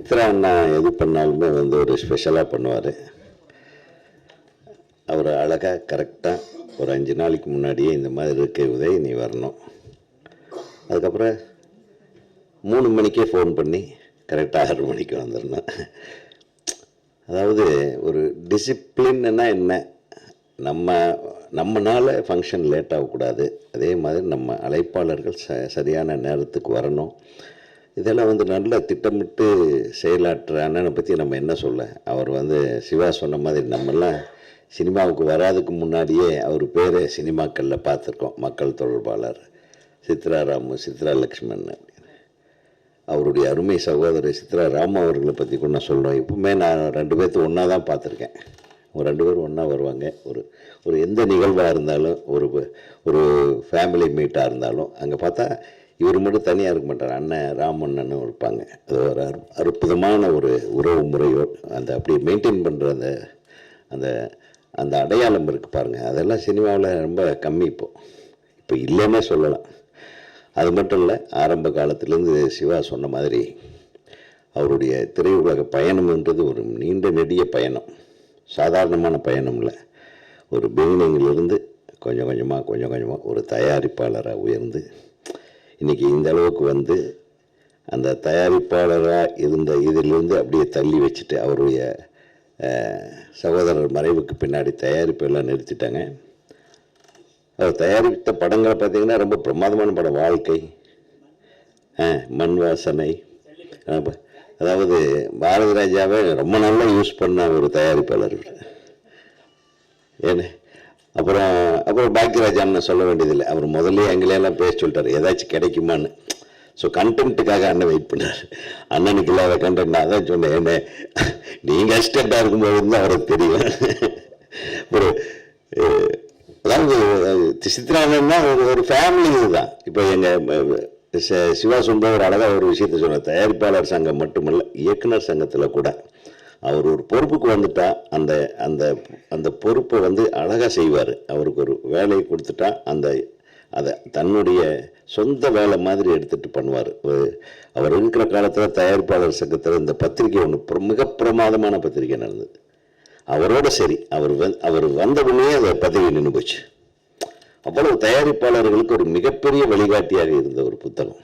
சித்ரா அண்ணா எது பண்ணாலுமே வந்து ஒரு ஸ்பெஷலாக பண்ணுவார். அவர் அழகாக கரெக்டாக ஒரு 5 நாளைக்கு முன்னாடியே இந்த மாதிரி இருக்க உதவி நீ வரணும். அதுக்கப்புறம் 3 மணிக்கே ஃபோன் பண்ணி கரெக்டாக 6 மணிக்கு வந்துடணும். அதாவது ஒரு டிசிப்ளின்னா என்ன, நம்மனால ஃபங்க்ஷன் லேட் ஆகக்கூடாது, அதே மாதிரி நம்ம அழைப்பாளர்கள் சரியான நேரத்துக்கு வரணும். இதெல்லாம் வந்து நல்லா திட்டமிட்டு செயலாற்ற அண்ணனை பற்றி நம்ம என்ன சொல்ல. அவர் வந்து சிவா சொன்ன மாதிரி நம்மெல்லாம் சினிமாவுக்கு வராதுக்கு முன்னாடியே அவர் பேரை சினிமாக்களில் பார்த்துருக்கோம். மக்கள் தொடர்பாளர் சித்ரா ராமு, சித்ரா லக்ஷ்மண் அப்படின்னு. அவருடைய அருமை சகோதரர் சித்ரா ராமு அவர்களை பற்றி கூட நான் சொல்கிறேன். இப்போவுமே நான் 2 பேர்த்து ஒன்றா தான் பார்த்துருக்கேன். ஒரு 2 பேரும் ஒன்றா வருவாங்க. ஒரு எந்த நிகழ்வாக இருந்தாலும், ஒரு ஃபேமிலி மீட்டாக இருந்தாலும் அங்கே பார்த்தா இவர் மட்டும் தனியாக இருக்க மாட்டார், அண்ணன் ராமண்ணனும் இருப்பாங்க. அது ஒரு அற்புதமான ஒரு உறவு முறையோ அந்த அப்படி மெயின்டைன் பண்ணுற அந்த அந்த அடையாளம் இருக்குது பாருங்கள். அதெல்லாம் சினிமாவில் ரொம்ப கம்மி. இப்போ இல்லைன்னே சொல்லலாம். அது மட்டும் இல்லை, ஆரம்ப காலத்துலேருந்து சிவா சொன்ன மாதிரி அவருடைய திரையுலக பயணம்ன்றது ஒரு நீண்ட நெடிய பயணம், சாதாரணமான பயணம் இல்லை. ஒரு பிகினிங்கிலிருந்து கொஞ்சம் கொஞ்சமாக ஒரு தயாரிப்பாளராக உயர்ந்து இன்றைக்கி இந்த அளவுக்கு வந்து அந்த தயாரிப்பாளராக இருந்த இதிலிருந்து அப்படியே தள்ளி வச்சுட்டு அவருடைய சகோதரர் மறைவுக்கு பின்னாடி தயாரிப்பெல்லாம் நிறுத்திட்டாங்க. அவர் தயாரித்த படங்களை பார்த்திங்கன்னா ரொம்ப பிரமாதமான படம். வாழ்க்கை, மண் வாசனை, அதாவது பாரதி ராஜாவை ரொம்ப நல்லா யூஸ் பண்ண ஒரு தயாரிப்பாளர். ஏன்னு அப்புறம் பாக்கியராஜான்னு சொல்ல வேண்டியதில்லை. அவர் முதல்ல எங்களையெல்லாம் பேச சொல்லிட்டார், ஏதாச்சும் கிடைக்குமான்னு. ஸோ கண்டென்ட்டுக்காக அண்ணன் வெயிட் பண்ணார். அண்ணனுக்கு இல்லாத கண்டென்ட் அதான் சொன்னேன். என்ன நீங்கள் அசிஸ்டண்ட்டாக இருக்கும்போது தான் அவருக்கு தெரியும். ஒரு அதாவது சித்ரானா ஒரு ஃபேமிலி இதுதான். இப்போ எங்கள் சிவா சொல்ற ஒரு அழகாக ஒரு விஷயத்த சொன்னார். தயாரிப்பாளர் சங்கம் மட்டுமல்ல, இயக்குனர் சங்கத்தில் கூட அவர் ஒரு பொறுப்புக்கு வந்துட்டா அந்த அந்த அந்த பொறுப்பை வந்து அழகாக செய்வார். அவருக்கு ஒரு வேலையை கொடுத்துட்டா அதை தன்னுடைய சொந்த வேலை மாதிரி எடுத்துகிட்டு பண்ணுவார். அவர் இருக்கிற காலத்தில் தயாரிப்பாளர் சங்கத்தில் இந்த பத்திரிகை ஒன்று மிக பிரமாதமான பத்திரிகை நடந்தது. அவரோட சரி, அவர் வந்தவுடனே அதை பதவி நின்று போச்சு. அவ்வளவு தயாரிப்பாளர்களுக்கு ஒரு மிகப்பெரிய வழிகாட்டியாக இருந்த ஒரு புத்தகம்.